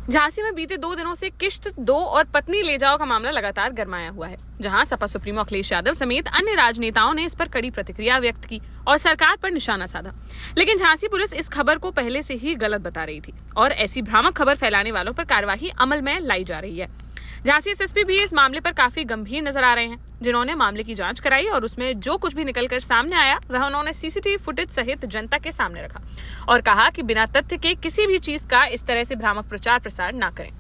झांसी में बीते 2 दिनों से किश्त दो और पत्नी ले जाओ का मामला लगातार गरमाया हुआ है, जहां सपा सुप्रीमो अखिलेश यादव समेत अन्य राजनेताओं ने इस पर कड़ी प्रतिक्रिया व्यक्त की और सरकार पर निशाना साधा। लेकिन झांसी पुलिस इस खबर को पहले से ही गलत बता रही थी और ऐसी भ्रामक खबर फैलाने वालों पर कार्यवाही अमल में लाई जा रही है। झांसी एसएसपी भी इस मामले पर काफी गंभीर नजर आ रहे हैं, जिन्होंने मामले की जांच कराई और उसमें जो कुछ भी निकलकर सामने आया वह उन्होंने सीसीटीवी फुटेज सहित जनता के सामने रखा और कहा कि बिना तथ्य के किसी भी चीज का इस तरह से भ्रामक प्रचार प्रसार न करें।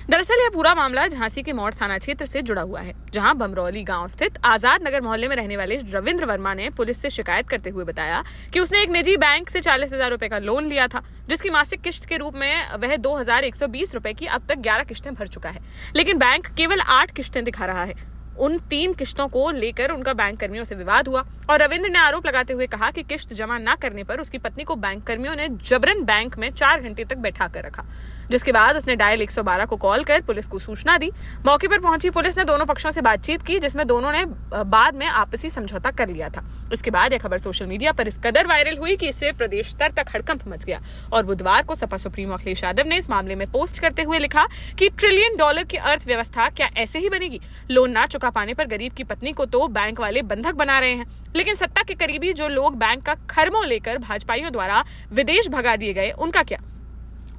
दरअसल यह पूरा मामला झांसी के मौड़ थाना क्षेत्र से जुड़ा हुआ है, जहां बमरौली गांव स्थित आजाद नगर मोहल्ले में रहने वाले रविंद्र वर्मा ने पुलिस से शिकायत करते हुए बताया कि उसने एक निजी बैंक से 40,000 रुपए का लोन लिया था, जिसकी मासिक किश्त के रूप में वह 2,120 रुपए की अब तक 11 किश्तें भर चुका है, लेकिन बैंक केवल 8 किश्तें दिखा रहा है। उन 3 किश्तों को लेकर उनका बैंक कर्मियों से विवाद हुआ और रविंद्र ने आरोप लगाते हुए कहा कि किश्त जमा न करने पर उसकी पत्नी को बैंक कर्मियों ने जबरन बैंक में 4 घंटे तक बैठा कर रखा, जिसके बाद उसने डायल 112 को कॉल कर पुलिस को सूचना दी। मौके पर पहुंची पुलिस ने दोनों पक्षों से बातचीत की, जिसमें दोनों ने बाद में आपसी समझौता कर लिया था। इसके बाद यह खबर सोशल मीडिया पर इस कदर वायरल हुई कि इससे प्रदेश स्तर तक हड़कंप मच गया और बुधवार को सपा सुप्रीमो अखिलेश यादव ने इस मामले में पोस्ट करते हुए लिखा कि $1 ट्रिलियन की अर्थव्यवस्था क्या ऐसे ही बनेगी? लोन ना चुका पाने पर गरीब की पत्नी को तो बैंक वाले बंधक बना रहे हैं, लेकिन सत्ता के करीबी जो लोग बैंक का खरमों लेकर भाजपाइयों द्वारा विदेश भगा दिए गए, उनका क्या?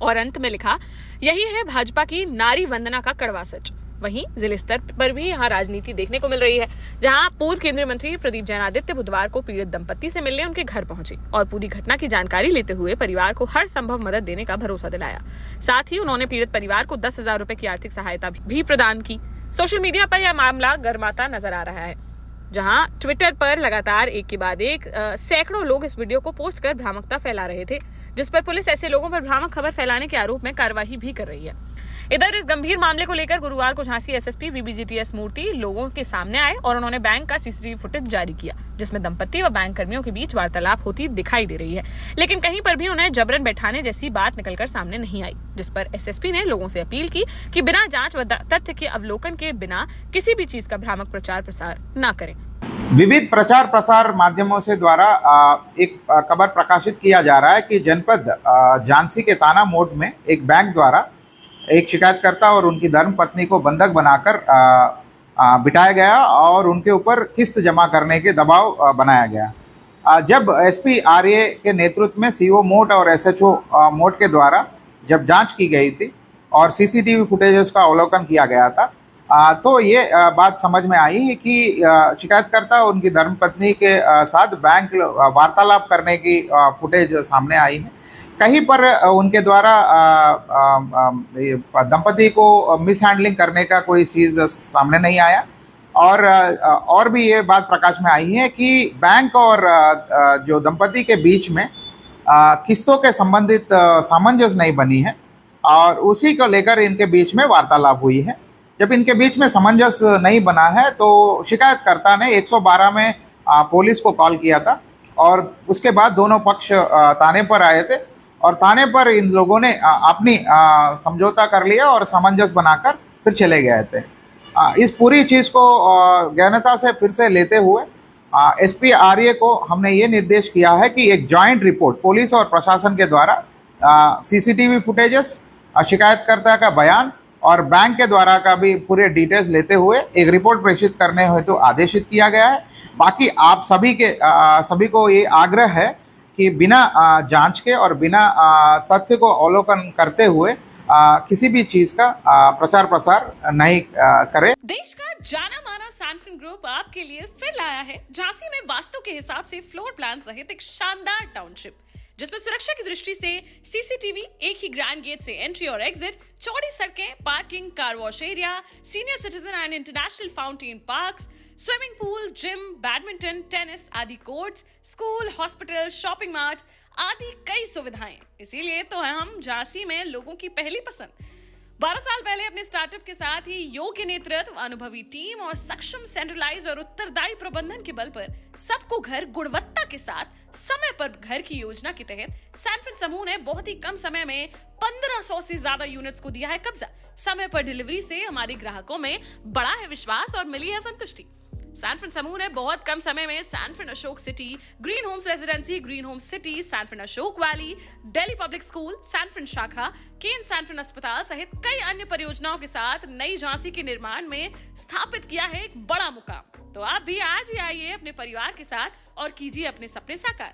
और अंत में लिखा, यही है भाजपा की नारी वंदना का कड़वा सच। वहीं जिले स्तर पर भी यहाँ राजनीति देखने को मिल रही है, जहां पूर्व केंद्रीय मंत्री प्रदीप जैन आदित्य बुधवार को पीड़ित दंपत्ति से मिलने उनके घर पहुंचे और पूरी घटना की जानकारी लेते हुए परिवार को हर संभव मदद देने का भरोसा दिलाया। साथ ही उन्होंने पीड़ित परिवार को 10,000 रुपए की आर्थिक सहायता भी प्रदान की। सोशल मीडिया पर यह मामला गर्माता नजर आ रहा है, जहां ट्विटर पर लगातार एक के बाद एक सैकड़ों लोग इस वीडियो को पोस्ट कर भ्रामकता फैला रहे थे, जिस पर पुलिस ऐसे लोगों पर भ्रामक खबर फैलाने के आरोप में कार्रवाई भी कर रही है। इधर इस गंभीर मामले को लेकर गुरुवार को झांसी एसएसपी बीबीजीटीएस मूर्ति लोगों के सामने आए और उन्होंने बैंक का सीसीटीवी फुटेज जारी किया, जिसमें दंपत्ति व बैंक कर्मियों के बीच वार्तालाप होती दिखाई दे रही है, लेकिन कहीं पर भी उन्हें जबरन बैठाने जैसी बात निकलकर सामने नहीं आई, जिस पर एसएसपी ने लोगों से अपील की कि बिना जांच व तथ्य के अवलोकन के बिना किसी भी चीज का भ्रामक प्रचार प्रसार न करें। विविध प्रचार प्रसार माध्यमों से द्वारा एक खबर प्रकाशित किया जा रहा है कि जनपद झांसी के ताना मोड़ में एक बैंक द्वारा एक शिकायतकर्ता और उनकी धर्मपत्नी को बंधक बनाकर बिठाया गया और उनके ऊपर किस्त जमा करने के दबाव बनाया गया। जब एसपी आरए के नेतृत्व में सीओ मोड और एसएचओ मोड के द्वारा जब जांच की गई थी और सीसीटीवी फुटेजेस का अवलोकन किया गया था, तो ये बात समझ में आई कि शिकायतकर्ता और उनकी धर्मपत्नी के साथ बैंक वार्तालाप करने की फुटेज सामने आई है। कहीं पर उनके द्वारा दंपति को मिसहैंडलिंग करने का कोई चीज सामने नहीं आया और भी ये बात प्रकाश में आई है कि बैंक और जो दंपति के बीच में किस्तों के संबंधित सामंजस्य नहीं बनी है और उसी को लेकर इनके बीच में वार्तालाप हुई है। जब इनके बीच में सामंजस्य नहीं बना है तो शिकायतकर्ता ने 112 में पुलिस को कॉल किया था और उसके बाद दोनों पक्ष थाने पर आए थे और थाने पर इन लोगों ने अपनी समझौता कर लिया और सामंजस्य बनाकर फिर चले गए थे। इस पूरी चीज को गहनता से फिर से लेते हुए एसपी आरए को हमने ये निर्देश किया है कि एक जॉइंट रिपोर्ट पुलिस और प्रशासन के द्वारा सीसीटीवी फुटेजेस, शिकायतकर्ता का बयान और बैंक के द्वारा का भी पूरे डिटेल्स लेते हुए एक रिपोर्ट प्रेषित करने हेतु आदेशित किया गया है। बाकी आप सभी को ये आग्रह है कि बिना जांच के और बिना तथ्य को अवलोकन करते हुए किसी भी चीज का प्रचार प्रसार नहीं करें। देश का जाना माना सैनफिन ग्रुप आपके लिए फिर लाया है झांसी में वास्तु के हिसाब से फ्लोर प्लान सहित एक शानदार टाउनशिप, जिसमें सुरक्षा की दृष्टि से सीसीटीवी, एक ही ग्रैंड गेट से एंट्री और एग्जिट, चौड़ी सड़कें, parking, car wash area, senior citizen and international fountain parks, swimming pool, gym, badminton, tennis आदि courts, school, hospital, shopping mart आदि कई सुविधाएं। इसीलिए तो हम झांसी में लोगों की पहली पसंद। 12 साल पहले अपने स्टार्टअप के साथ ही योग्य नेतृत्व, अनुभवी टीम और सक्षम सेंट्रलाइज और उत्तरदायी प्रबंधन के बल पर सबको घर गुणवत्ता के साथ समय पर घर की योजना के तहत सैनफिन समूह ने बहुत ही कम समय में 1500 से ज्यादा यूनिट्स को दिया है कब्जा। समय पर डिलीवरी से हमारे ग्राहकों में बड़ा है विश्वास और मिली है संतुष्टि। सैनफिन समूह ने बहुत कम समय में सैनफिन Ashok city, green homes residency, green homes city, सैनफिन Ashok valley, Delhi public school, सैनफिन शाखा, केन सैनफिन अस्पताल सहित कई अन्य परियोजनाओं के साथ नई झांसी के निर्माण में स्थापित किया है एक बड़ा मुकाम। तो आप भी आज ही आइए अपने परिवार के साथ और कीजिए अपने सपने साकार।